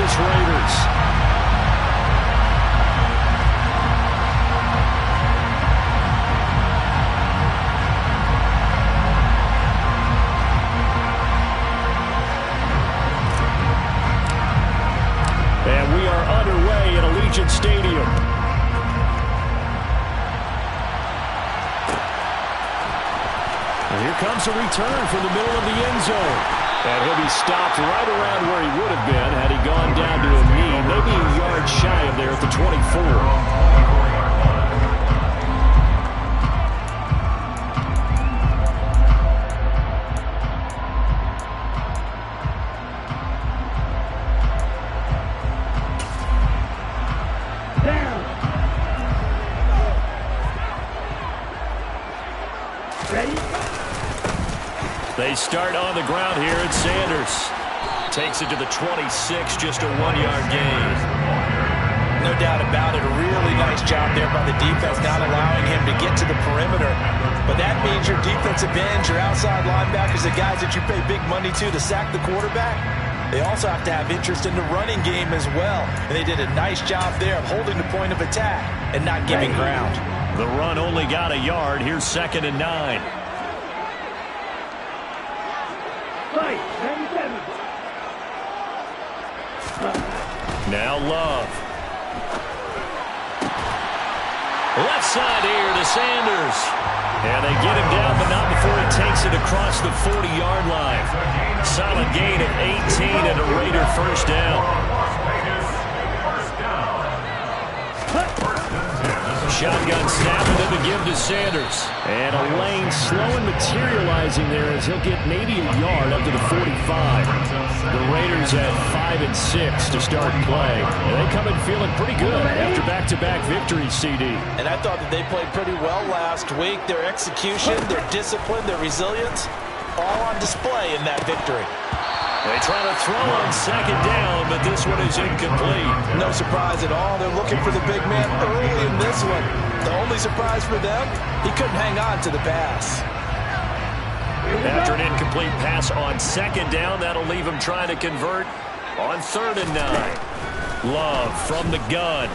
Vegas Raiders. And we are underway at Allegiant Stadium. And here comes a return from the middle of the end zone. And he'll be stopped right around where he would have been had he gone down to a knee, maybe a yard shy of there at the 24. They start on the ground here, and Sanders takes it to the 26, just a 1-yard gain. No doubt about it, a really nice job there by the defense, not allowing him to get to the perimeter. But that means your defensive ends, your outside linebackers, the guys that you pay big money to sack the quarterback, they also have to have interest in the running game as well. And they did a nice job there of holding the point of attack and not giving ground. The run only got a yard. Here's 2nd and 9. Now Love. Left side here to Sanders. And they get him down, but not before he takes it across the 40-yard line. Solid gain of 18 and a Raider first down. Shotgun snap and then the give to Sanders. And a lane slow and materializing there as he'll get maybe a yard up to the 45. The Raiders at 5 and 6 to start play. And they come in feeling pretty good after back-to-back victories, CD. And I thought that they played pretty well last week. Their execution, their discipline, their resilience, all on display in that victory. They try to throw on 2nd down, but this one is incomplete. No surprise at all. They're looking for the big man early in this one. The only surprise for them, he couldn't hang on to the pass. After an incomplete pass on 2nd down, that'll leave him trying to convert on 3rd and 9. Love from the gun.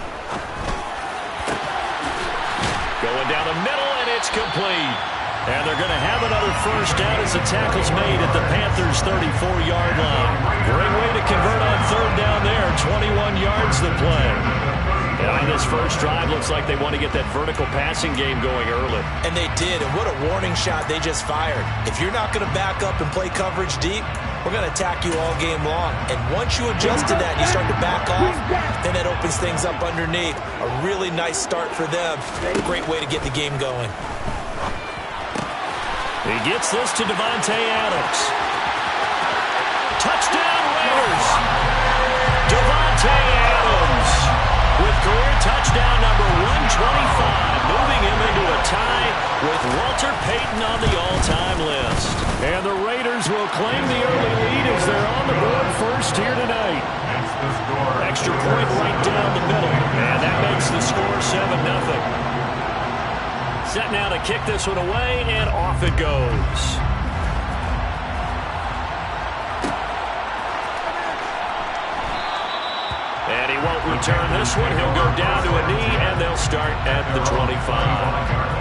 Going down the middle, and it's complete. And they're going to have another first down as the tackle's made at the Panthers' 34-yard line. Great way to convert on 3rd down there. 21 yards to play. And on this first drive, looks like they want to get that vertical passing game going early. And they did, and what a warning shot they just fired. If you're not going to back up and play coverage deep, we're going to attack you all game long. And once you adjust to that and you start to back off, then that opens things up underneath. A really nice start for them. Great way to get the game going. He gets this to Davante Adams. Touchdown Raiders. Davante Adams with career touchdown number 125, moving him into a tie with Walter Payton on the all-time list. And the Raiders will claim the early lead as they're on the board first here tonight. Extra point right down the middle, and that makes the score 7-0. Set now to kick this one away, and off it goes. And he won't return this one. He'll go down to a knee, and they'll start at the 25.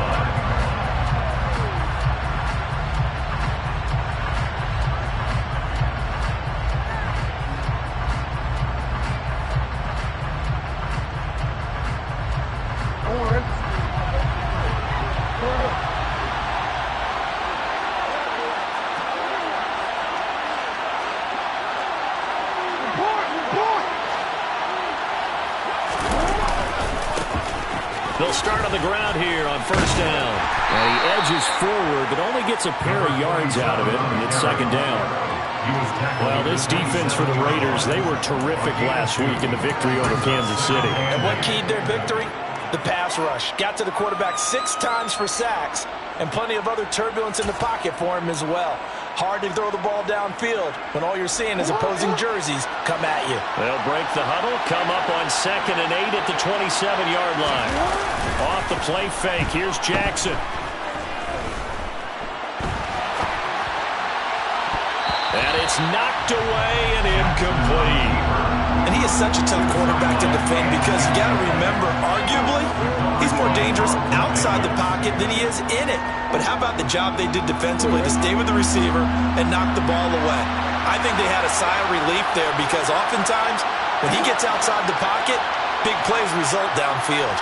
They'll start on the ground here on first down. And he edges forward, but only gets a pair of yards out of it, and it's 2nd down. Well, this defense for the Raiders, they were terrific last week in the victory over Kansas City. And what keyed their victory? The pass rush. Got to the quarterback 6 times for sacks, and plenty of other turbulence in the pocket for him as well. Hard to throw the ball downfield when all you're seeing is opposing jerseys come at you. They'll break the huddle, come up on 2nd and 8 at the 27-yard line. Off the play fake, here's Jackson. And it's knocked away and incomplete. And he is such a tough quarterback to defend because you got to remember, arguably, he's more dangerous outside the pocket than he is in it. But how about the job they did defensively to stay with the receiver and knock the ball away? I think they had a sigh of relief there because oftentimes when he gets outside the pocket, big plays result downfield.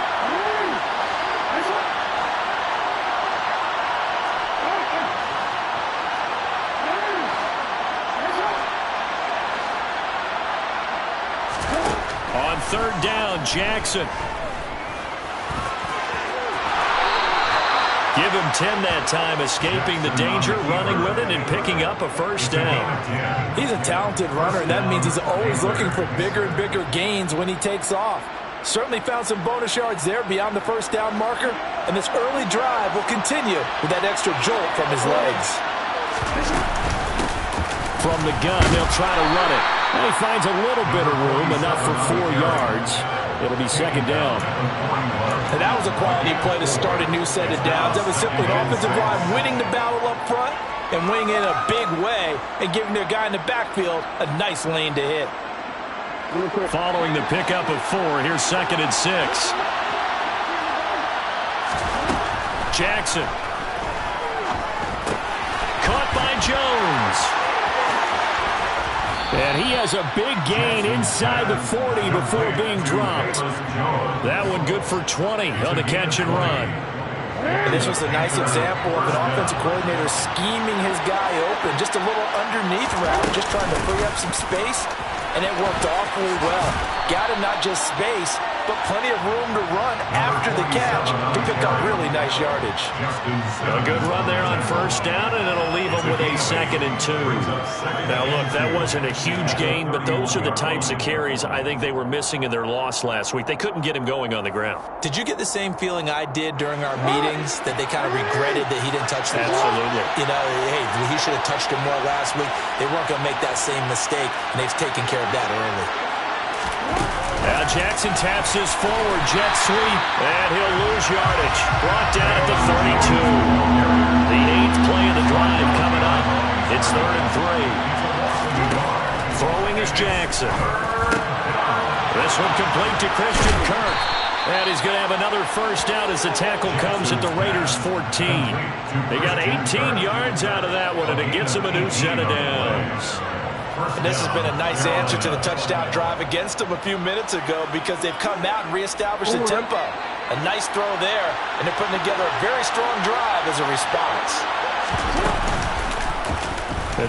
On third down, Jackson. Give him 10 that time, escaping the danger, running with it, and picking up a first down. He's a talented runner, and that means he's always looking for bigger and bigger gains when he takes off. Certainly found some bonus yards there beyond the first down marker, and this early drive will continue with that extra jolt from his legs. From the gun, they'll try to run it. And he finds a little bit of room, enough for 4 yards. It'll be second down. And that was a quality play to start a new set of downs. That was simply an offensive line winning the battle up front and winning in a big way and giving their guy in the backfield a nice lane to hit. Following the pickup of 4, here's second and 6. Jackson. Caught by Jones. And he has a big gain inside the 40 before being dropped. That one good for 20 on the catch and run. And this was a nice example of an offensive coordinator scheming his guy open. Just a little underneath route, just trying to free up some space. And it worked awfully well. Got him not just space, but plenty of room to run after the catch to pick up really nice yardage. A good run there on first down, and it'll leave them with a second and 2. Now, look, that wasn't a huge gain, but those are the types of carries I think they were missing in their loss last week. They couldn't get him going on the ground. Did you get the same feeling I did during our meetings, that they kind of regretted that he didn't touch the ball? Absolutely. You know, hey, he should have touched it more last week. They weren't going to make that same mistake, and they've taken care of that early. Now Jackson taps his forward jet sweep, and he'll lose yardage. Brought down at the 32. The 8th play of the drive coming up. It's third and 3. Throwing is Jackson. This one complete to Christian Kirk. And he's going to have another first down as the tackle comes at the Raiders' 14. They got 18 yards out of that one, and it gets them a new set of downs. And this has been a nice answer to the touchdown drive against them a few minutes ago because they've come out and reestablished the tempo. A nice throw there, and they're putting together a very strong drive as a response.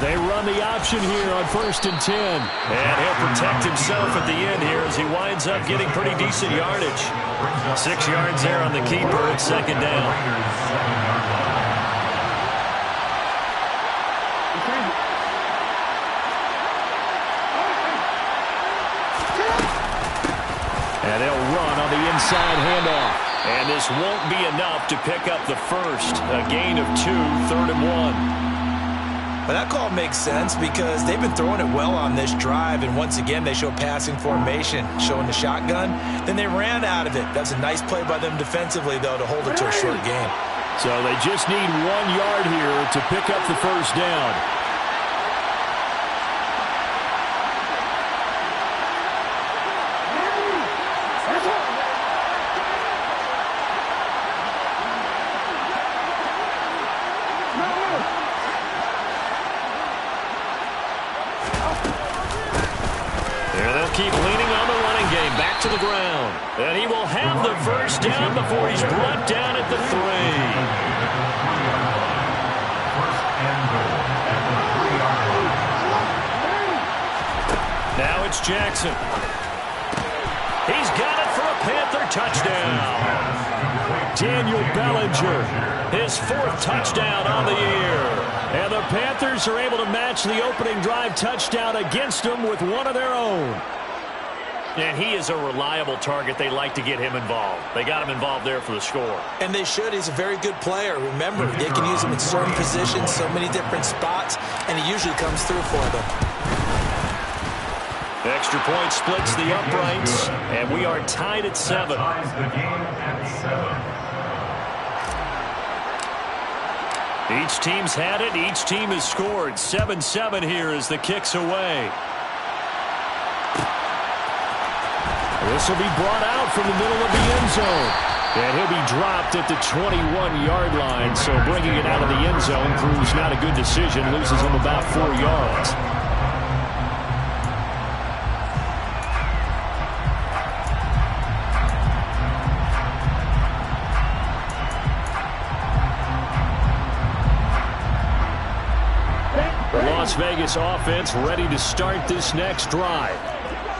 They run the option here on first and 10. And he'll protect himself at the end here as he winds up getting pretty decent yardage. 6 yards there on the keeper at second down. And they'll run on the inside handoff. And this won't be enough to pick up the first. A gain of 2, third and 1. But that call makes sense because they've been throwing it well on this drive, and once again they show passing formation, showing the shotgun. Then they ran out of it. That's a nice play by them defensively, though, to hold it to a short game. So they just need 1 yard here to pick up the first down. Keep leaning on the running game, back to the ground. And he will have the first down before he's brought down at the 3. Now it's Jackson. He's got it for a Panther touchdown. Daniel Bellinger, his 4th touchdown on the year. And the Panthers are able to match the opening drive touchdown against them with one of their own. And he is a reliable target. They like to get him involved. They got him involved there for the score. And they should. He's a very good player. Remember, they can use him in certain positions, so many different spots, and he usually comes through for them. Extra point splits the uprights, and we are tied at 7. Each team's had it. Each team has scored. 7-7 here as the kick's away. This will be brought out from the middle of the end zone. And he'll be dropped at the 21-yard line. So bringing it out of the end zone proves not a good decision. Loses him about 4 yards. The Las Vegas offense ready to start this next drive.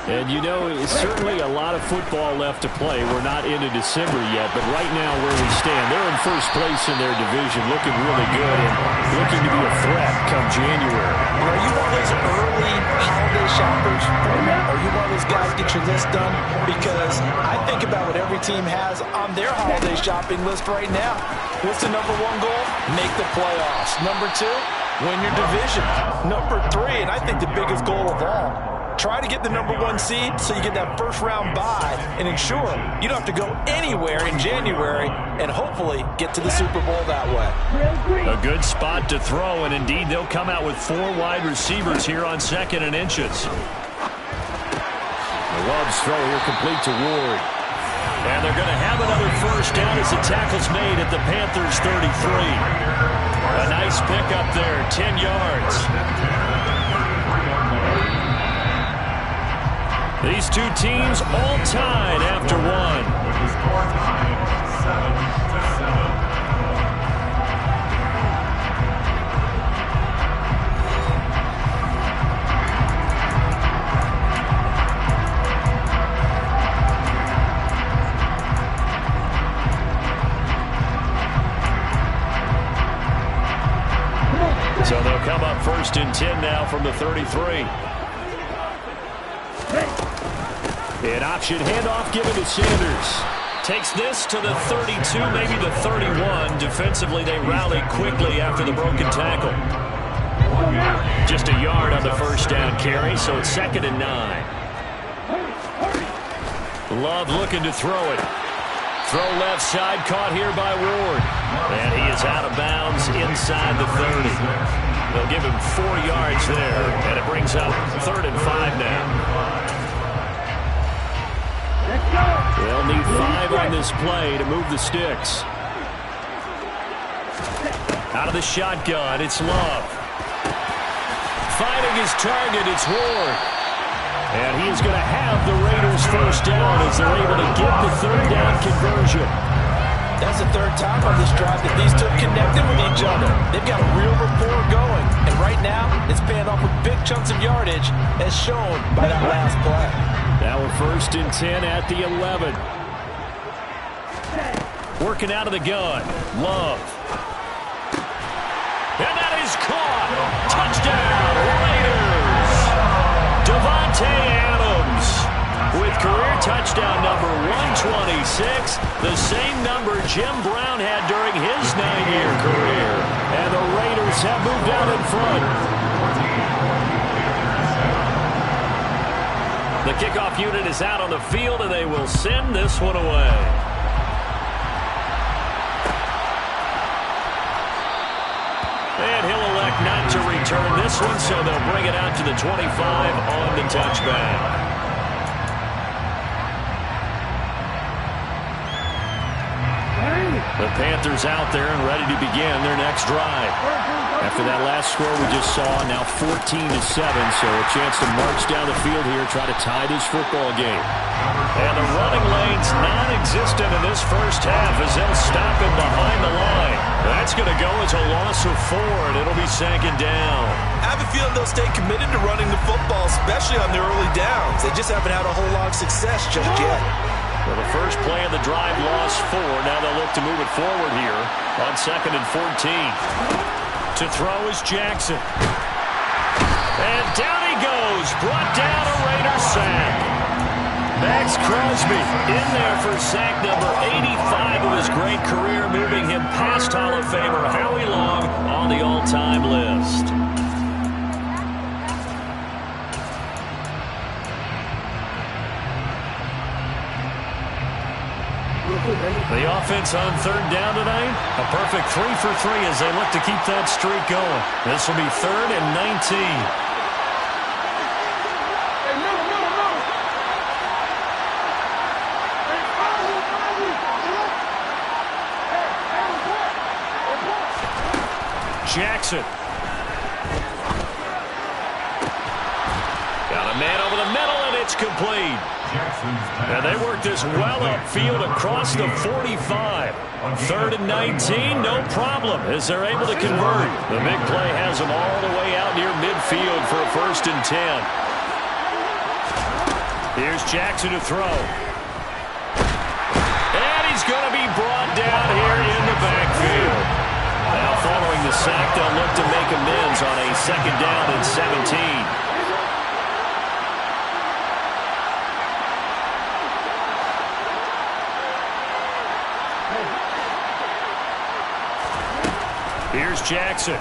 And, you know, it's certainly a lot of football left to play. We're not into December yet, but right now where we stand, they're in first place in their division, looking really good and looking to be a threat come January. Are you one of those early holiday shoppers? Are you one of those guys get your list done? Because I think about what every team has on their holiday shopping list right now. What's the number one goal? Make the playoffs. Number two, win your division. Number three, and I think the biggest goal of all, try to get the number one seed so you get that first round bye and ensure you don't have to go anywhere in January and hopefully get to the Super Bowl that way. A good spot to throw, and indeed they'll come out with 4 wide receivers here on 2nd and inches. Love's throw here complete to Ward. And they're going to have another first down as the tackle's made at the Panthers 33. A nice pickup there, 10 yards. These two teams all tied after one. So they'll come up 1st and 10 now from the 33. An option handoff given to Sanders. Takes this to the 32, maybe the 31. Defensively, they rally quickly after the broken tackle. Just a yard on the first down carry, so it's 2nd and 9. Love looking to throw it. Throw left side, caught here by Ward. And he is out of bounds inside the 30. They'll give him 4 yards there, and it brings up 3rd and 5 now. They'll need 5 on this play to move the sticks. Out of the shotgun, it's Love. Finding his target, it's Ward. And he is going to have the Raiders first down as they're able to get the 3rd down conversion. That's the 3rd time on this drive that these two connected with each other. They've got a real rapport going. And right now, it's paying off with big chunks of yardage as shown by that last play. Now we're 1st and 10 at the 11. Working out of the gun. Love. And that is caught. Touchdown, Raiders. Davante Adams with career touchdown number 126, the same number Jim Brown had during his 9-year career. And the Raiders have moved out in front. The kickoff unit is out on the field, and they will send this one away. And he'll elect not to return this one, so they'll bring it out to the 25 on the touchback. The Panthers out there and ready to begin their next drive. After that last score we just saw, now 14-7, so a chance to march down the field here, try to tie this football game. And the running lane's non-existent in this first half as they'll stop him behind the line. That's going to go as a loss of 4, and it'll be 2nd down. I have a feeling they'll stay committed to running the football, especially on the early downs. They just haven't had a whole lot of success just yet. Well, the first play of the drive lost 4. Now they'll look to move it forward here on 2nd and 14. To throw is Jackson. And down he goes. Brought down a Raider sack. Max Crosby in there for sack number 85 of his great career, moving him past Hall of Famer Howie Long on the all-time list. The offense on 3rd down tonight, a perfect 3 for 3 as they look to keep that streak going. This will be 3rd and 19. Jackson. Got a man over the middle, and it's complete. And they work this well upfield across the 45. 3rd and 19, no problem, as they're able to convert. The big play has them all the way out near midfield for a 1st and 10. Here's Jackson to throw. And he's going to be brought down here in the backfield. Now following the sack, they'll look to make amends on a 2nd down and 17. Here's Jackson.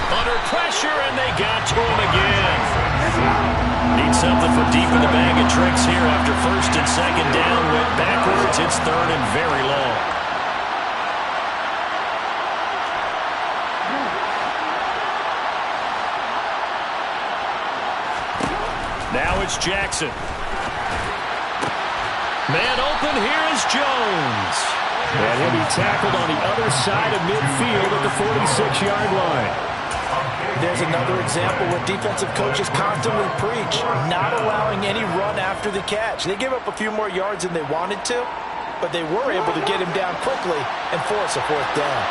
Under pressure, and they got to him again. Need something from deep in the bag of tricks here after 1st and 2nd down. Went backwards. It's 3rd and very long. Now it's Jackson. Man open, here is Jones. And he'll be tackled on the other side of midfield at the 46-yard line. There's another example where defensive coaches constantly preach, not allowing any run after the catch. They gave up a few more yards than they wanted to, but they were able to get him down quickly and force a 4th down.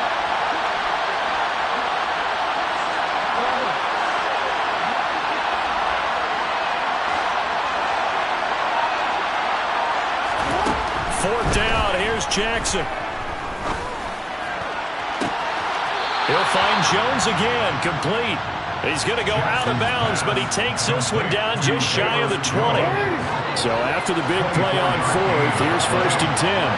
Jackson. He'll find Jones again, complete. He's going to go out of bounds, but he takes this one down just shy of the 20. So after the big play on 4th, here's 1st and 10.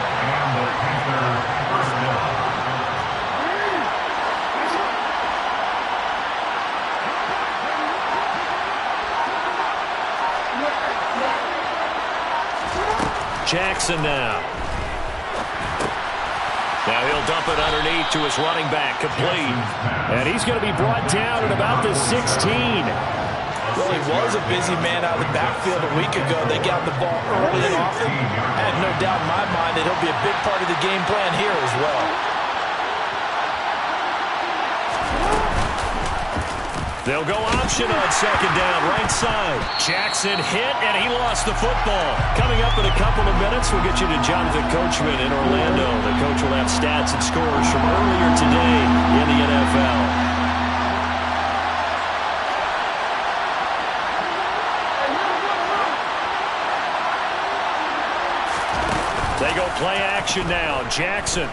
Jackson now. Now he'll dump it underneath to his running back, complete. And he's going to be brought down at about the 16. Well, he was a busy man out of the backfield a week ago. They got the ball early and often. I have no doubt in my mind that he'll be a big part of the game plan here as well. They'll go option on 2nd down, right side. Jackson hit, and he lost the football. Coming up in a couple of minutes, we'll get you to Jonathan Coachman in Orlando. The coach will have stats and scores from earlier today in the NFL. They go play action now. Jackson.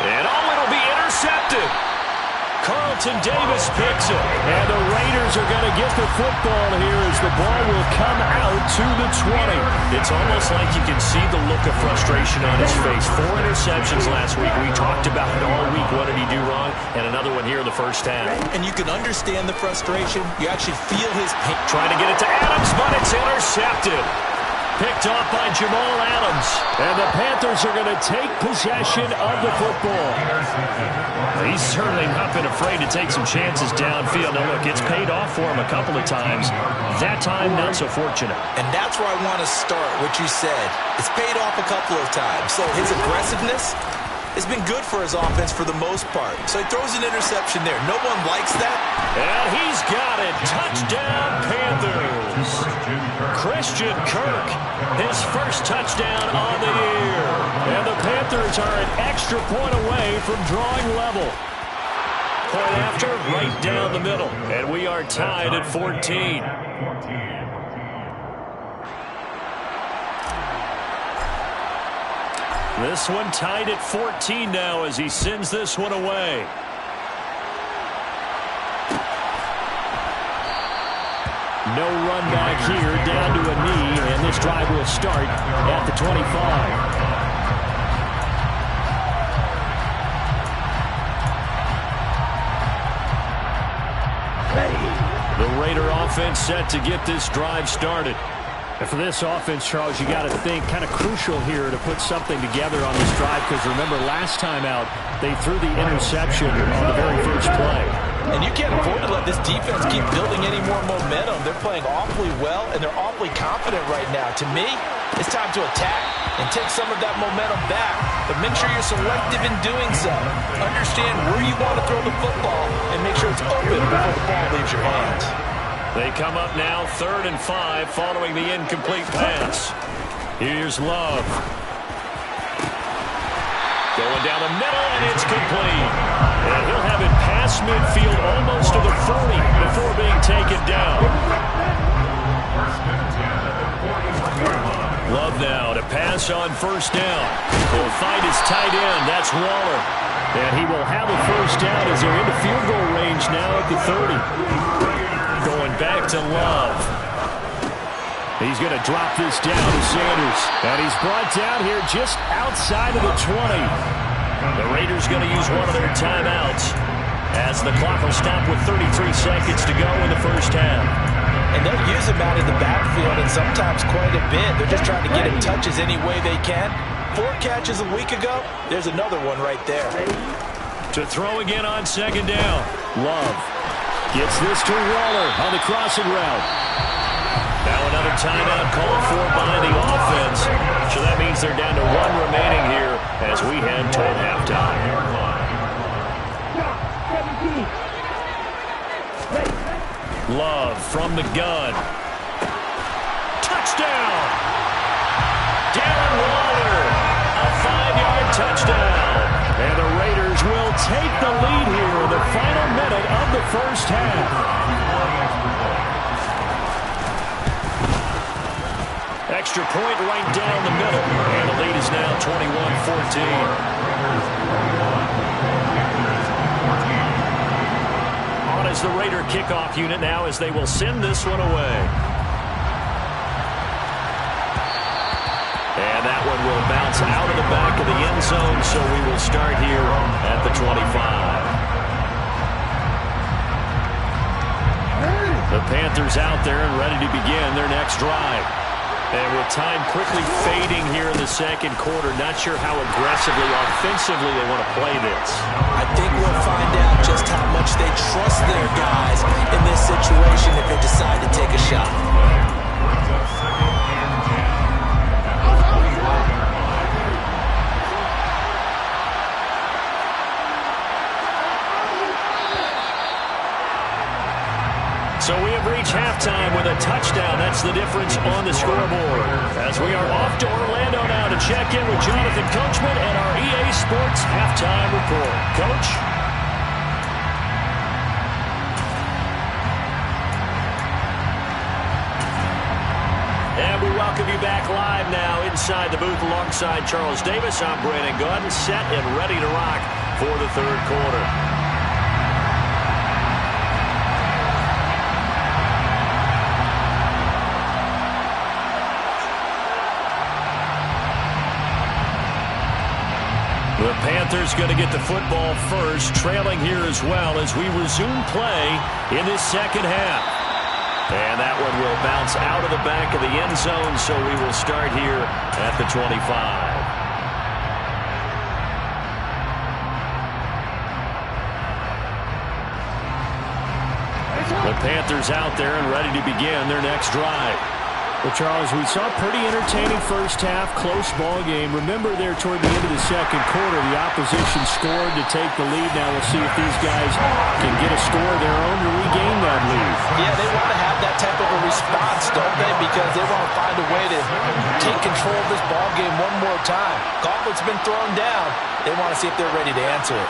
And it'll be intercepted. Carlton Davis picks it. And the Raiders are going to get the football here as the ball will come out to the 20. It's almost like you can see the look of frustration on his face. 4 interceptions last week. We talked about it all week. What did he do wrong? And another one here in the 1st half. And you can understand the frustration. You actually feel his pain. Trying to get it to Adams, but it's intercepted. Picked off by Jamal Adams. And the Panthers are going to take possession of the football. He's certainly not been afraid to take some chances downfield. Now, look, it's paid off for him a couple of times. That time, not so fortunate. And that's where I want to start, what you said. It's paid off a couple of times. So his aggressiveness has been good for his offense for the most part. So he throws an interception there. No one likes that. And he's got it. Touchdown, Panthers. Christian Kirk, his first touchdown on the year. And the Panthers are an extra point away from drawing level. Point after, right down the middle. And we are tied at 14. This one tied at 14 now as he sends this one away. No run back here, down to a knee, and this drive will start at the 25. The Raider offense set to get this drive started. And for this offense, Charles, you got to think kind of crucial here to put something together on this drive because remember last time out they threw the interception on the very first play. And you can't afford to let this defense keep building any more momentum. They're playing awfully well and they're awfully confident right now. To me, It's time to attack and take some of that momentum back, but make sure you're selective in doing so. Understand where you want to throw the football and make sure it's open before the ball leaves your hands. They come up now 3rd and 5 following the incomplete pass. Here's Love. Going down the middle, and it's complete. And he'll have it past midfield almost to the 40 before being taken down. Love now to pass on 1st down. He'll find his tight end. That's Waller. And he will have a 1st down as they're into field goal range now at the 30. Going back to Love. He's going to drop this down to Sanders. And he's brought down here just outside of the 20. The Raiders going to use one of their timeouts as the clock will stop with 33 seconds to go in the 1st half. And they'll use him out in the backfield and sometimes quite a bit. They're just trying to get him touches any way they can. 4 catches a week ago. There's another one right there. To throw again on 2nd down. Love gets this to Waller on the crossing route. Now another timeout called for by the offense. So that means they're down to 1 remaining here as we head toward halftime. Love from the gun. Touchdown! Darren Waller, a 5-yard touchdown. And the Raiders will take the lead here in the final minute of the 1st half. Extra point right down the middle. And the lead is now 21-14. As the Raider kickoff unit now as they will send this one away. And that one will bounce out of the back of the end zone, so we will start here at the 25. The Panthers out there and ready to begin their next drive. And with time quickly fading here in the 2nd quarter, not sure how aggressively, offensively they want to play this. I think we'll find out just how much they trust their guys in this situation if they decide to take a shot. So we have reached halftime with a touchdown. That's the difference on the scoreboard. As we are off to Orlando now to check in with Jonathan Coachman and our EA Sports Halftime Report. Coach? And we welcome you back live now inside the booth alongside Charles Davis. I'm Brandon Gaudin, set and ready to rock for the 3rd quarter. The Panthers going to get the football first, trailing here as well as we resume play in this 2nd half. And that one will bounce out of the back of the end zone, so we will start here at the 25. The Panthers out there and ready to begin their next drive. Well, Charles, we saw a pretty entertaining 1st half, close ball game. Remember there toward the end of the 2nd quarter, the opposition scored to take the lead. Now we'll see if these guys can get a score of their own to regain that lead. Yeah, they want to have that type of a response, don't they? Because they want to find a way to take control of this ball game one more time. Gauntlet's been thrown down. They want to see if they're ready to answer it.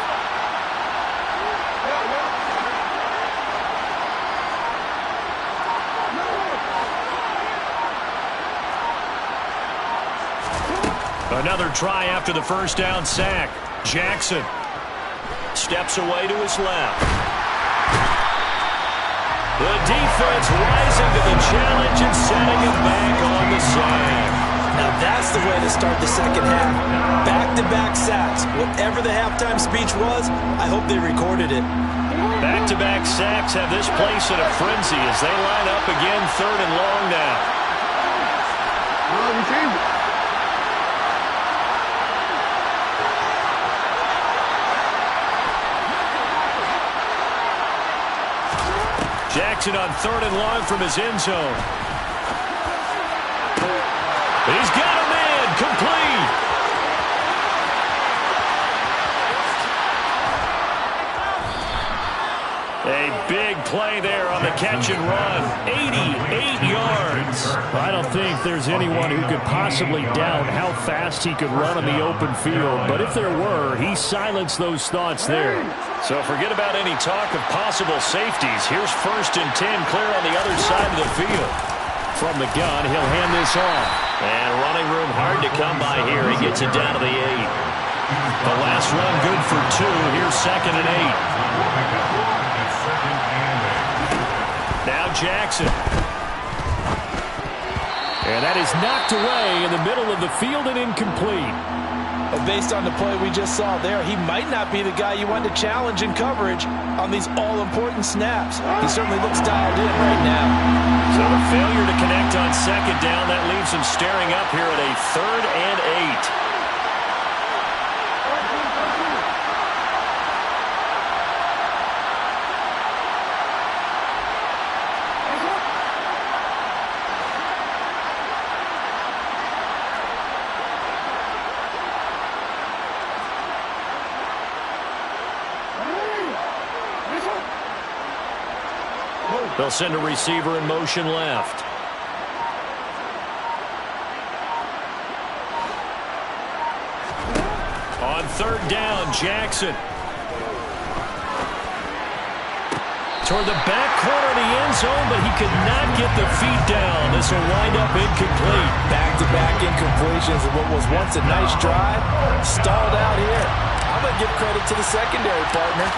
Another try after the 1st down sack. Jackson steps away to his left. The defense rising to the challenge and setting him back on the sack. Now that's the way to start the 2nd half. Back-to-back sacks. Whatever the halftime speech was, I hope they recorded it. Back-to-back sacks have this place in a frenzy as they line up again 3rd and long now. Jackson on 3rd and long from his end zone. He's got a man complete. A big play there on the catch and run. 88 yards. I don't think there's anyone who could possibly doubt how fast he could run on the open field. But if there were, he silenced those thoughts there. So forget about any talk of possible safeties. Here's 1st and 10 clear on the other side of the field. From the gun, he'll hand this off. And running room hard to come by here. He gets it down to the 8. The last run good for 2. Here's 2nd and 8. Now Jackson. And that is knocked away in the middle of the field and incomplete. Well, based on the play we just saw there, he might not be the guy you want to challenge in coverage on these all-important snaps. He certainly looks dialed in right now. So a failure to connect on 2nd down. That leaves him staring up here at a 3rd and 8. They'll send a receiver in motion left. On 3rd down, Jackson. Toward the back corner of the end zone, but he could not get the feet down. This will wind up incomplete. Back-to-back incompletions of what was once a nice drive. Stalled out here. I'm going to give credit to the secondary partner.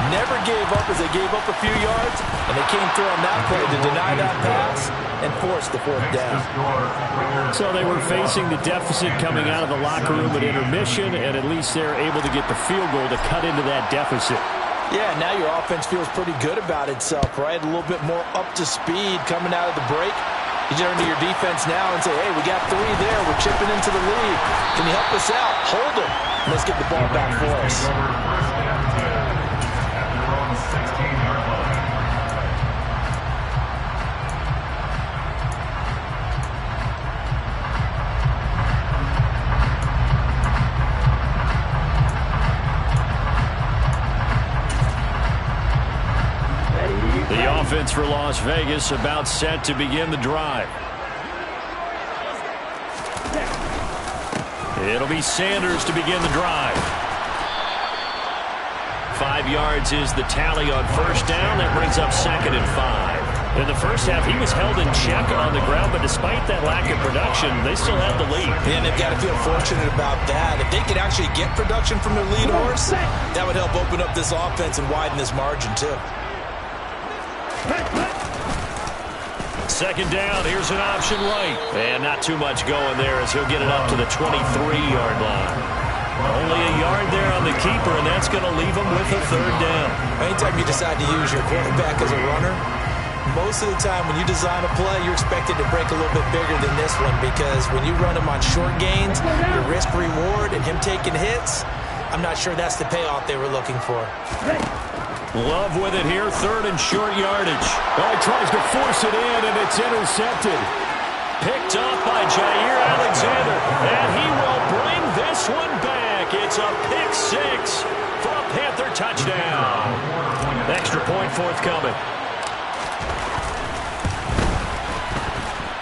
Never gave up as they gave up a few yards, and they came through on that play to deny that pass and force the 4th down. So they were facing the deficit coming out of the locker room at intermission, and at least they're able to get the field goal to cut into that deficit. Yeah, now your offense feels pretty good about itself, right? A little bit more up to speed coming out of the break. You turn to your defense now and say, hey, we got 3 there. We're chipping into the lead. Can you help us out? Hold them. Let's get the ball back for us. The offense for Las Vegas about set to begin the drive. It'll be Sanders to begin the drive. 5 yards is the tally on 1st down. That brings up 2nd and 5. In the first half, he was held in check on the ground, but despite that lack of production, they still have the lead. And they've got to feel fortunate about that. If they could actually get production from their lead horse, that would help open up this offense and widen this margin, too. 2nd down, here's an option right. And not too much going there as he'll get it up to the 23-yard line. Only a yard there on the keeper, and that's going to leave him with a 3rd down. Anytime you decide to use your quarterback as a runner, most of the time when you design a play, you're expected to break a little bit bigger than this one, because when you run him on short gains, your risk-reward and him taking hits, I'm not sure that's the payoff they were looking for. Love with it here, 3rd and short yardage. Oh, he tries to force it in, and it's intercepted. Picked up by Jair Alexander, and he will bring this one back. It's a pick 6 for a Panther touchdown. Extra point forthcoming.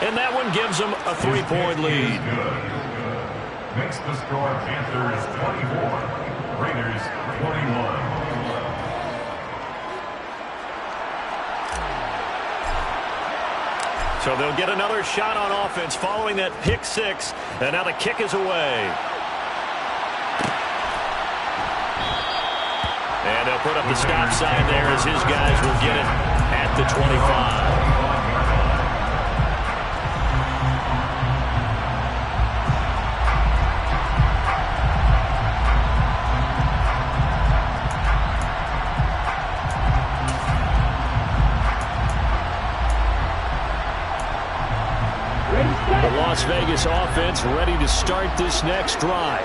And that one gives them a 3-point lead. Makes the score Panthers 24, Raiders 21. So they'll get another shot on offense following that pick 6. And now the kick is away. And they'll put up the stop sign there as his guys will get it at the 25. The Las Vegas offense ready to start this next drive.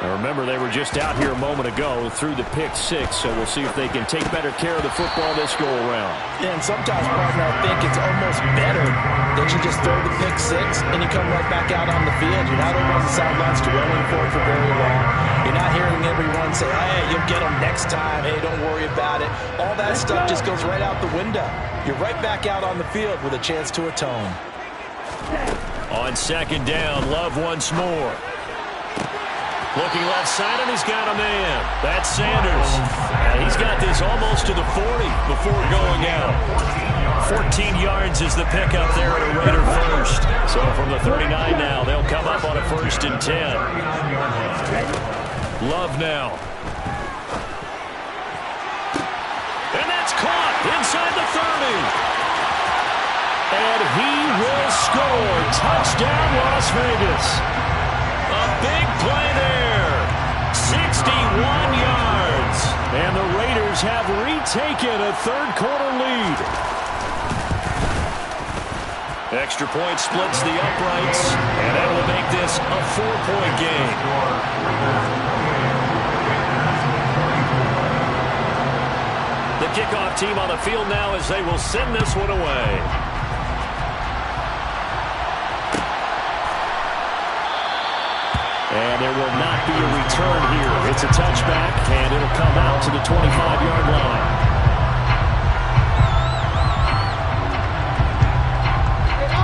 Now remember, they were just out here a moment ago through the pick six, so we'll see if they can take better care of the football this go-around. Yeah, and sometimes, partner, I think it's almost better that you just throw the pick six and you come right back out on the field. You're not over on the sidelines dwelling for it for very long. You're not hearing everyone say, hey, you'll get them next time. Hey, don't worry about it. All that stuff just goes right out the window. You're right back out on the field with a chance to atone. On second down, Love once more. Looking left side, and he's got a man. That's Sanders. And he's got this almost to the 40 before going out. 14 yards is the pickup there at a Raider first. So from the 39 now, they'll come up on a 1st and 10. Love now. And that's caught inside the 30. And he will score. Touchdown, Las Vegas. A big play there. 61 yards. And the Raiders have retaken a third-quarter lead. Extra point splits the uprights, and that will make this a 4-point game. The kickoff team on the field now as they will send this one away. And there will not be a return here. It's a touchback, and it'll come out to the 25-yard line.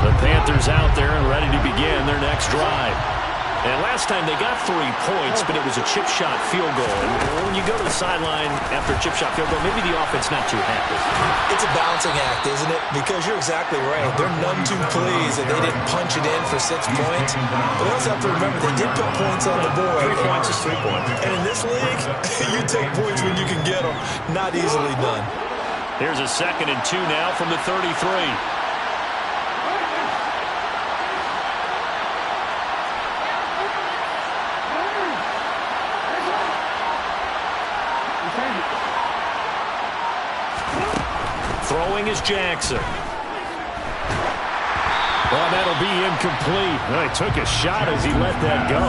The Panthers out there and ready to begin their next drive. And last time they got 3 points, but it was a chip shot field goal. And when you go to the sideline after a chip shot field goal, maybe the offense not too happy. It's a balancing act, isn't it? Because you're exactly right. They're none too pleased that they didn't punch it in for 6 points. But they also have to remember they did put points on the board. 3 points is 3 points. And in this league, you take points when you can get them. Not easily done. Here's a 2nd and 2 now from the 33. Throwing is Jackson. Well, that'll be incomplete. Well, he took a shot as he let that go.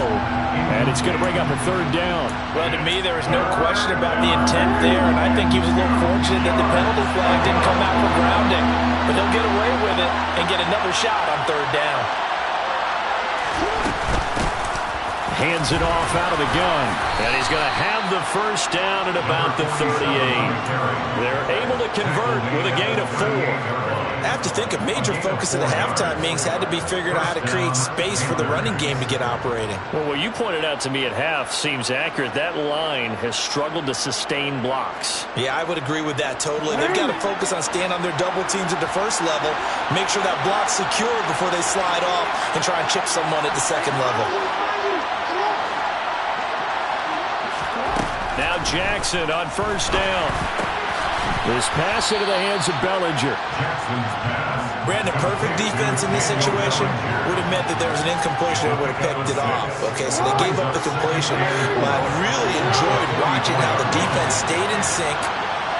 And it's going to bring up a 3rd down. Well, to me, there is no question about the intent there. And I think he was a little fortunate that the penalty flag didn't come out for grounding. But they'll get away with it and get another shot on 3rd down. Hands it off out of the gun. And he's going to have the 1st down at about the 38. They're able to convert with a gain of 4. I have to think a major focus of the halftime meetings had to be figuring out how to create space for the running game to get operating. Well, what you pointed out to me at half seems accurate. That line has struggled to sustain blocks. Yeah, I would agree with that totally. They've got to focus on staying on their double teams at the 1st level, make sure that block's secured before they slide off and try and chip someone at the 2nd level. Now Jackson on 1st down. This pass into the hands of Bellinger. Brandon, perfect defense in this situation would have meant that there was an incompletion and would have picked it off. Okay, so they gave up the completion, but I really enjoyed watching how the defense stayed in sync,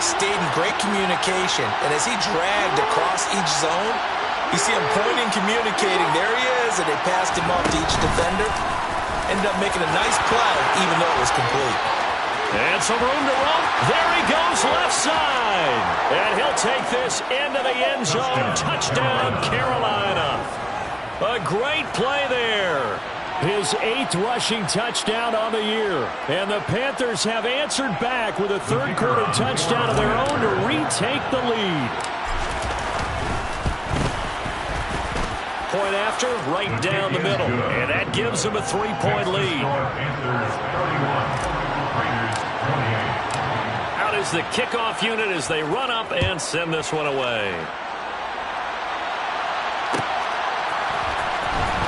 stayed in great communication, and as he dragged across each zone, you see him pointing, communicating. There he is, and they passed him off to each defender. Ended up making a nice play, even though it was complete. And some room to run. There he goes left side. And he'll take this into the end zone. Touchdown, Carolina. A great play there. His 8th rushing touchdown on the year. And the Panthers have answered back with a 3rd-quarter touchdown of their own to retake the lead. Point after, right down the middle. And that gives them a 3-point lead. Out is the kickoff unit as they run up and send this one away.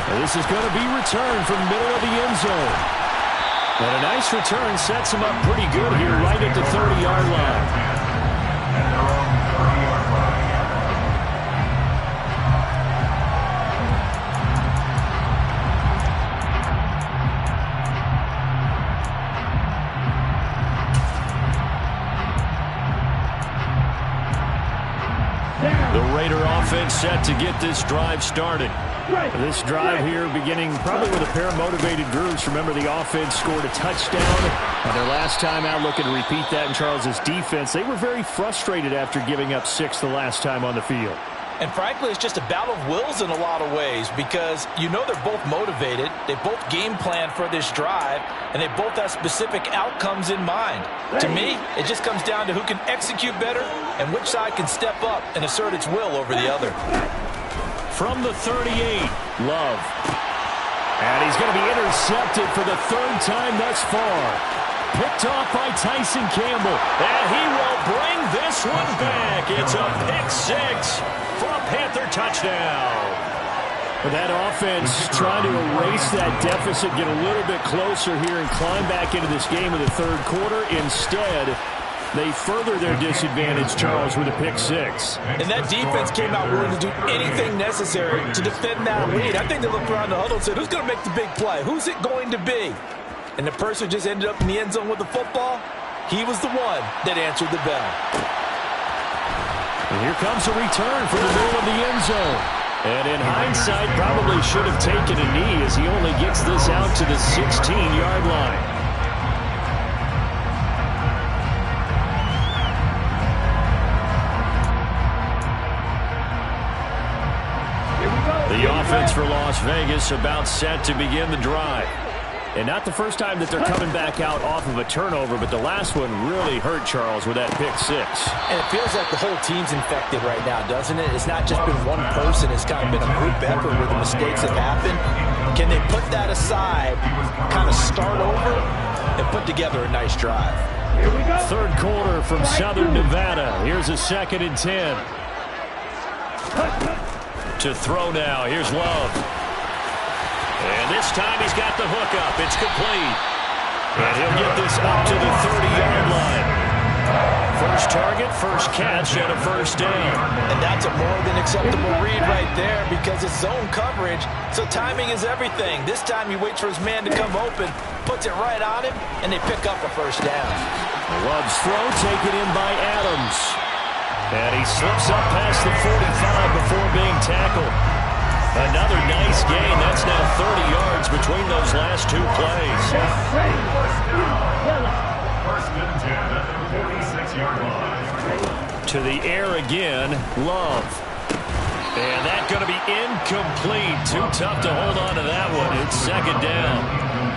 And this is going to be returned from middle of the end zone. And a nice return sets him up pretty good here right at the 30-yard line. The Raider offense set to get this drive started. This drive here beginning probably with a pair of motivated groups. Remember, the offense scored a touchdown on their last time out, looking to repeat that in Charles's defense. They were very frustrated after giving up 6 the last time on the field. And frankly, it's just a battle of wills in a lot of ways because you know they're both motivated. They both game plan for this drive, and they both have specific outcomes in mind. To me, it just comes down to who can execute better and which side can step up and assert its will over the other. From the 38, Love. And he's going to be intercepted for the 3rd time thus far. Picked off by Tyson Campbell. And he will bring this one back. It's a pick-6 for a Panther touchdown. But that offense trying to erase that deficit, get a little bit closer here and climb back into this game in the 3rd quarter. Instead, they further their disadvantage, Charles, with a pick-6. And that defense came out willing to do anything necessary to defend that lead. I think they looked around the huddle and said, who's going to make the big play? Who's it going to be? And the person who just ended up in the end zone with the football, he was the one that answered the bell. And here comes a return from the middle of the end zone. And in hindsight, probably should have taken a knee as he only gets this out to the 16-yard line. The offense for Las Vegas about set to begin the drive. And not the first time that they're coming back out off of a turnover, but the last one really hurt Charles with that pick-6. And it feels like the whole team's infected right now, doesn't it? It's not just been one person. It's kind of been a group effort where the mistakes have happened. Can they put that aside, kind of start over, and put together a nice drive? 3rd quarter from Southern Nevada. Here's a 2nd and 10. To throw now. Here's Love. And this time he's got the hook up. It's complete. And he'll get this up to the 30-yard line. First target, first catch, and a 1st down. And that's a more than acceptable read right there because it's zone coverage, so timing is everything. This time he waits for his man to come open, puts it right on him, and they pick up a 1st down. Love's throw taken in by Adams. And he slips up past the 45 before being tackled. Another nice gain. That's now 30 yards between those last 2 plays. First and 10 at the 46-yard line. To the air again, Love. And that's going to be incomplete. Too tough to hold on to that one. It's 2nd down.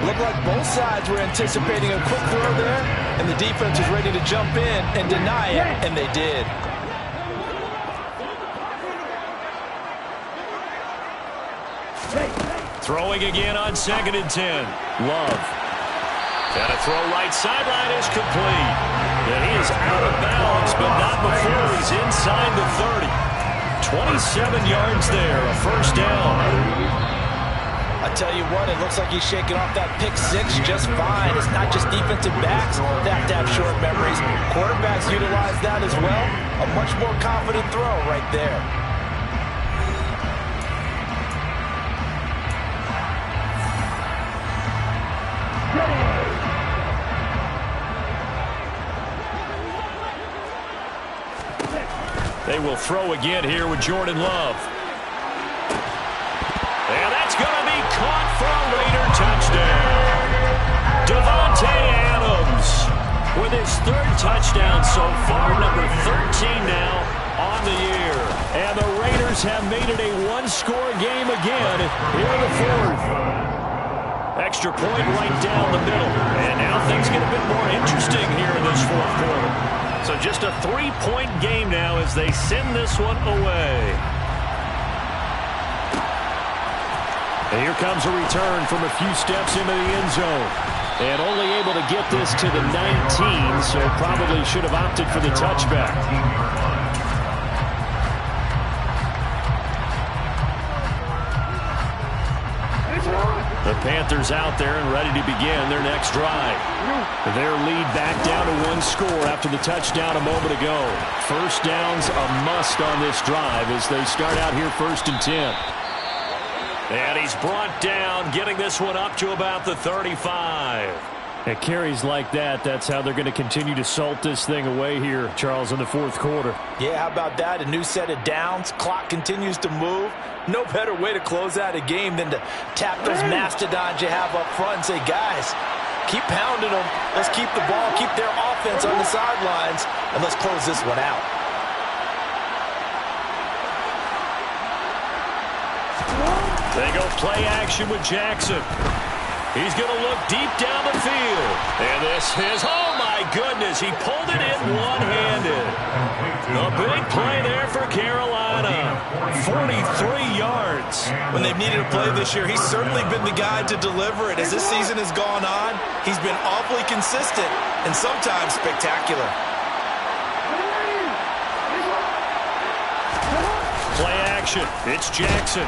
Looked like both sides were anticipating a quick throw there, and the defense was ready to jump in and deny it, and they did. Throwing again on 2nd and 10. Love. And a throw right sideline is complete. And he is out of bounds, but not before he's inside the 30. 27 yards there, a 1st down. I tell you what, it looks like he's shaking off that pick-6 just fine. It's not just defensive backs that have to have short memories. Quarterbacks utilize that as well. A much more confident throw right there. They will throw again here with Jordan Love. And that's going to be caught for a Raider touchdown. Davante Adams with his 3rd touchdown so far, number 13 now on the year. And the Raiders have made it a 1-score game again here in the 4th. Extra point right down the middle. And now things get a bit more interesting here in this 4th quarter. So just a 3-point game now as they send this one away. And here comes a return from a few steps into the end zone. And only able to get this to the 19, so probably should have opted for the touchback. The Panthers out there and ready to begin their next drive. Their lead back down to 1 score after the touchdown a moment ago. 1st down's a must on this drive as they start out here 1st and 10. And he's brought down, getting this one up to about the 35. At carries like that, that's how they're going to continue to salt this thing away here, Charles, in the fourth quarter. Yeah, how about that? A new set of downs. Clock continues to move. No better way to close out a game than to tap those mastodons you have up front and say, guys, keep pounding them. Let's keep the ball, keep their offense on the sidelines, and let's close this one out. They go play action with Jackson. He's going to look deep down the field. And this is, oh my goodness, he pulled it in one-handed. A big play there for Carolina. 43 yards. When they've needed a play this year, he's certainly been the guy to deliver it. As this season has gone on, he's been awfully consistent and sometimes spectacular. Play action. It's Jackson.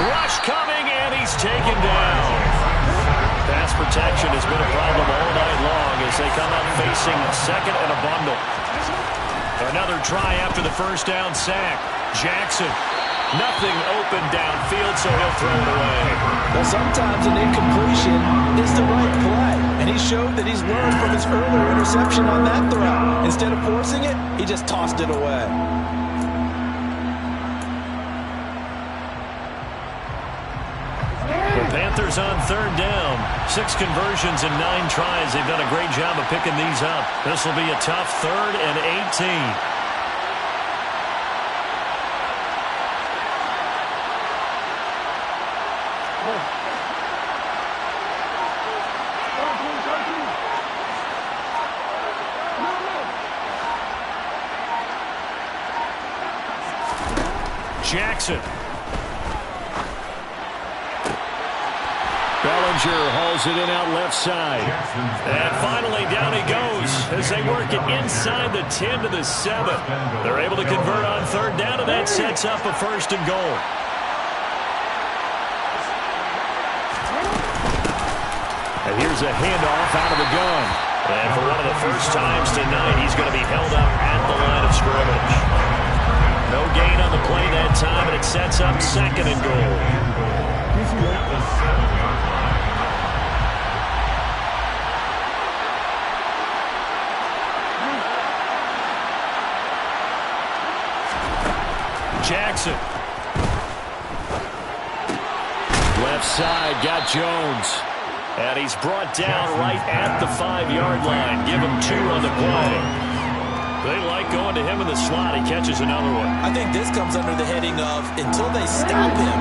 Rush coming, and he's taken down. Pass protection has been a problem all night long as they come out facing second and a bundle. Another try after the first down sack. Jackson, nothing open downfield, so he'll throw it away. Well, sometimes an incompletion is the right play, and he showed that he's learned from his earlier interception on that throw. Instead of forcing it, he just tossed it away. The Panthers on third down. 6 conversions and 9 tries. They've done a great job of picking these up. This will be a tough 3rd and 18. Jackson. Bellinger hauls it in out left side. And finally down he goes as they work it inside the 10 to the 7. They're able to convert on third down, and that sets up a 1st and goal. And here's a handoff out of the gun. And for one of the first times tonight, he's going to be held up at the line of scrimmage. No gain on the play that time, and it sets up 2nd and goal. Jackson. Left side, got Jones. And he's brought down right at the 5-yard line. Give him 2 on the play. They like going to him in the slot. He catches another one. I think this comes under the heading of, until they stop him,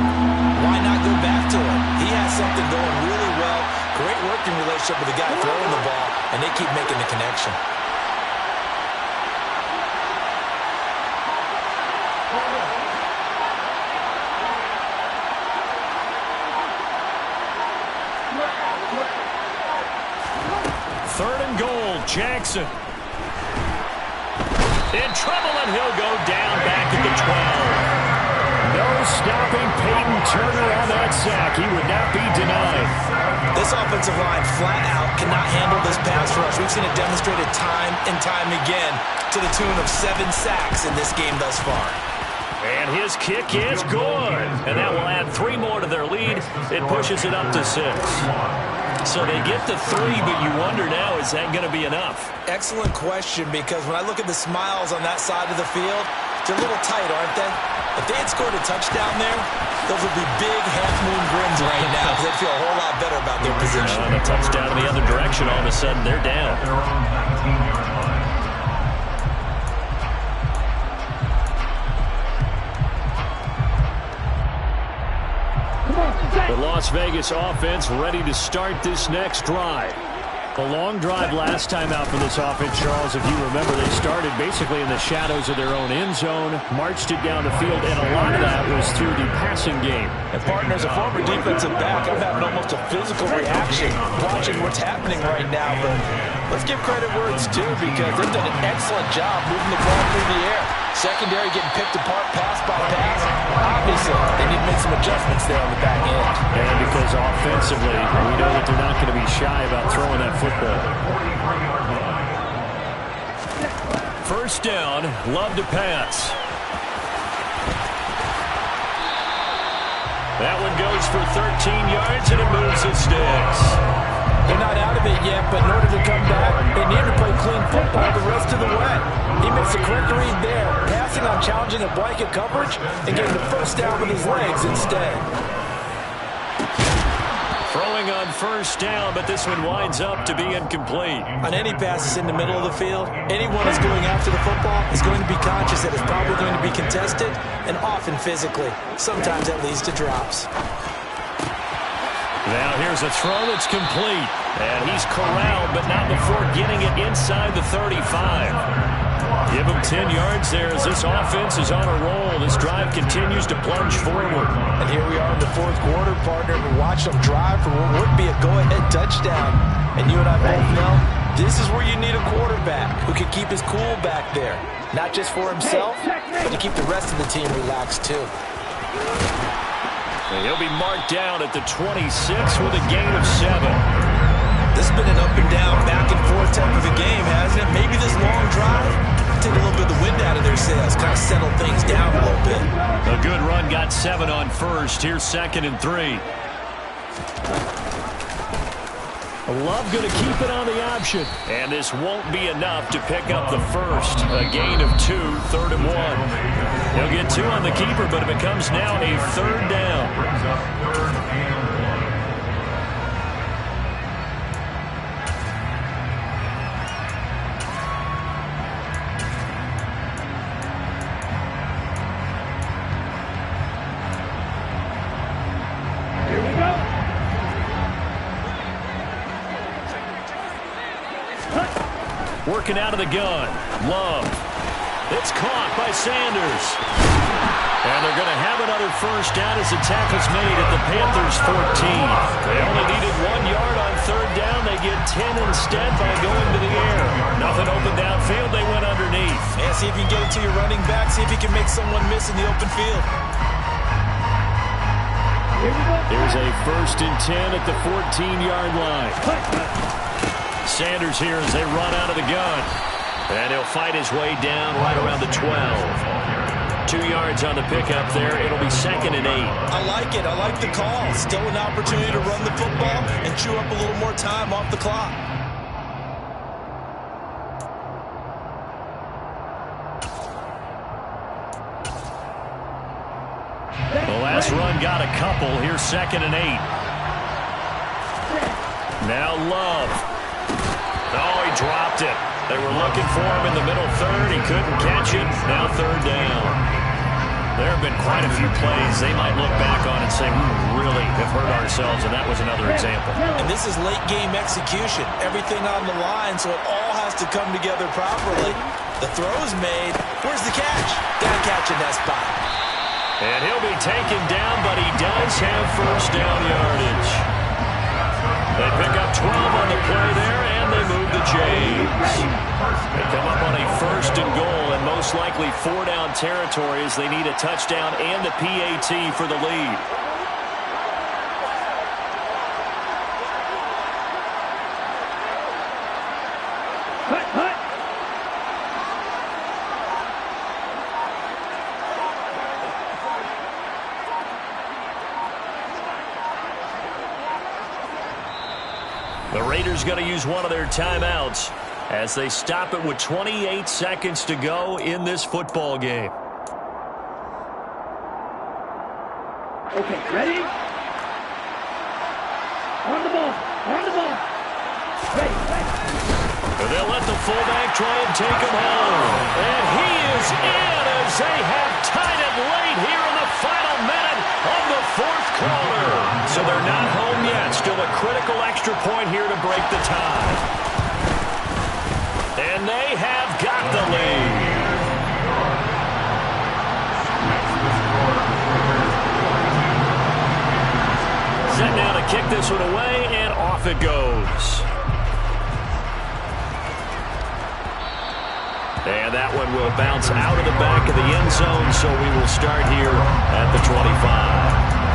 why not go back to him? He has something going really well. Great working relationship with the guy throwing the ball, and they keep making the connection. Third and goal, Jackson. In trouble, and he'll go down back at the 12. No stopping Peyton Turner on that sack. He would not be denied. This offensive line flat out cannot handle this pass rush. We've seen it demonstrated time and time again to the tune of 7 sacks in this game thus far. And his kick is good. And that will add 3 more to their lead. It pushes it up to 6. So they get to 3, but you wonder now, is that going to be enough? Excellent question, because when I look at the smiles on that side of the field, they're a little tight, aren't they? If they had scored a touchdown there, those would be big half-moon grins right now, because they'd feel a whole lot better about their position. And a touchdown in the other direction, all of a sudden they're down. They're on the 19-yard line. The Las Vegas offense ready to start this next drive. A long drive last time out for this offense, Charles. If you remember, they started basically in the shadows of their own end zone, marched it down the field, and a lot of that was through the passing game. And partner, as a former defensive back, I'm having almost a physical reaction watching what's happening right now. But let's give credit where it's due, because they've done an excellent job moving the ball through the air. Secondary getting picked apart pass by pass. Obviously, they need to make some adjustments there on the back end. And because offensively, we know that they're not going to be shy about throwing that football. First down, Love to pass. That one goes for 13 yards, and it moves the sticks. They're not out of it yet, but in order to come back, they need to play clean football the rest of the way. He makes a correct read there, passing on challenging a blanket coverage and getting the first down with his legs instead. Throwing on first down, but this one winds up to be incomplete. On any passes in the middle of the field, anyone who's going after the football is going to be conscious that it's probably going to be contested and often physically. Sometimes that leads to drops. Now here's a throw that's complete. And he's corralled, but not before getting it inside the 35. Give him 10 yards there as this offense is on a roll. This drive continues to plunge forward. And here we are in the fourth quarter, partner. We watch them drive for what would be a go-ahead touchdown. And you and I both know this is where you need a quarterback who can keep his cool back there. Not just for himself, but to keep the rest of the team relaxed too. And he'll be marked down at the 26 with a gain of 7. This has been an up and down, back and forth type of a game, hasn't it? Maybe this long drive take a little bit of the wind out of their sails, kind of settle things down a little bit. A good run got 7 on first. Here's 2nd and 3. Love going to keep it on the option. And this won't be enough to pick up the first. A gain of 2, 3rd and 1. He'll get 2 on the keeper, but it becomes now a 3rd down. Brings up 3rd and 1. Working out of the gun. Love. It's caught by Sanders. And they're going to have another first down as the tackle's made at the Panthers' 14. They only needed 1 yard on 3rd down. They get 10 instead by going to the air. Nothing open downfield. They went underneath. Yeah, see if you can get it to your running back. See if you can make someone miss in the open field. Here's a 1st and 10 at the 14-yard line. Sanders here as they run out of the gun. And he'll fight his way down right around the 12. 2 yards on the pickup there. It'll be 2nd and 8. I like it. I like the call. Still an opportunity to run the football and chew up a little more time off the clock. The last run got a couple. Here's 2nd and 8. Now Love. Oh, he dropped it. They were looking for him in the middle 3rd. He couldn't catch it. Now 3rd down. There have been quite a few plays they might look back on and say, we really have hurt ourselves, and that was another example. And this is late game execution. Everything on the line, so it all has to come together properly. The throw's made. Where's the catch? Got to catch in that spot. And he'll be taken down, but he does have first down yardage. They pick up 12 on the play there, and they move the chains. They come up on a 1st and goal, and most likely 4-down territory as they need a touchdown and the PAT for the lead. The Raiders going to use one of their timeouts as they stop it with 28 seconds to go in this football game. Okay, ready? On the ball. Ready. They'll let the fullback try and take him home. And he is in as they have tied it late here in the final minute of the 4th quarter. So they're not home yet. Still a critical extra point here to break the tie. And they have got the lead. Set now to kick this one away, and off it goes. And that one will bounce out of the back of the end zone, so we will start here at the 25.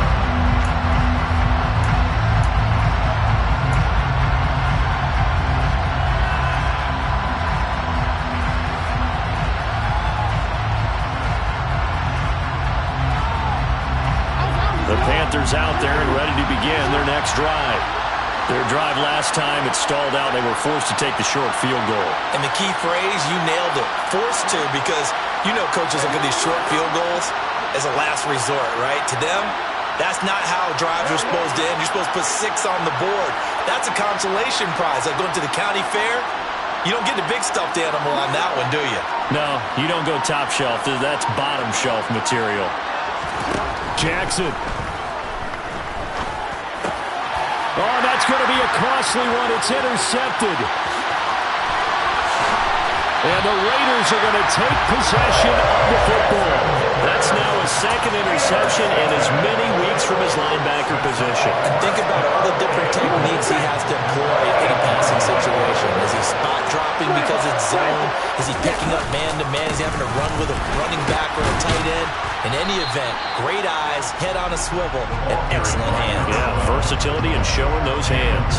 The Panthers out there and ready to begin their next drive. Their drive last time, it stalled out. They were forced to take the short field goal. And the key phrase, you nailed it, forced to, because you know coaches look at these short field goals as a last resort, right? To them, that's not how drives are supposed to end. You're supposed to put 6 on the board. That's a consolation prize. Like going to the county fair, you don't get the big stuffed animal on that one, do you? No, you don't go top shelf. That's bottom shelf material. Jackson. Oh, that's going to be a costly one. It's intercepted. And the Raiders are going to take possession of the football. That's now his second interception in as many weeks from his linebacker position. Think about all the different techniques he has to employ in a passing situation. Is he spot dropping because it's zone? Is he picking up man-to-man? Is he having to run with a running back or a tight end? In any event, great eyes, head on a swivel, and excellent hands. Yeah, versatility and showing those hands.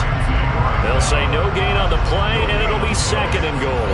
They'll say no gain on the play, and it'll be second and goal.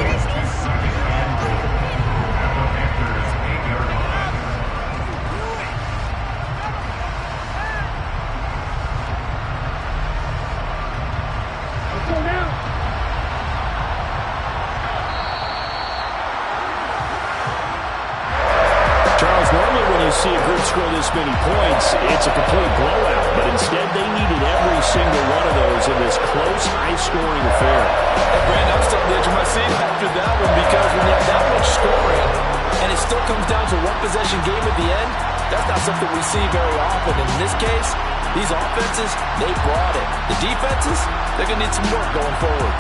See a group score this many points, it's a complete blowout. But instead, they needed every single one of those in this close, high-scoring affair. Hey, Brandon, I'm still on the edge of my seat after that one because when you have that much scoring and it still comes down to one-possession game at the end, that's not something we see very often. And in this case, these offenses, they brought it. The defenses, they're going to need some work going forward.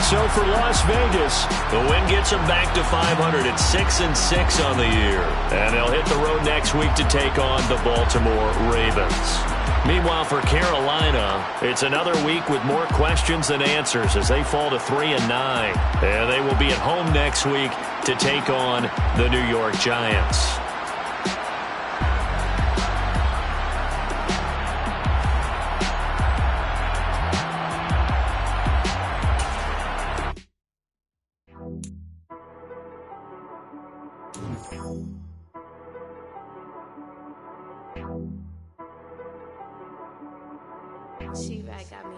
So for Las Vegas, the win gets them back to 500 at 6-6 on the year. And they'll hit the road next week to take on the Baltimore Ravens. Meanwhile, for Carolina, it's another week with more questions than answers as they fall to 3-9. And they will be at home next week to take on the New York Giants. She got me.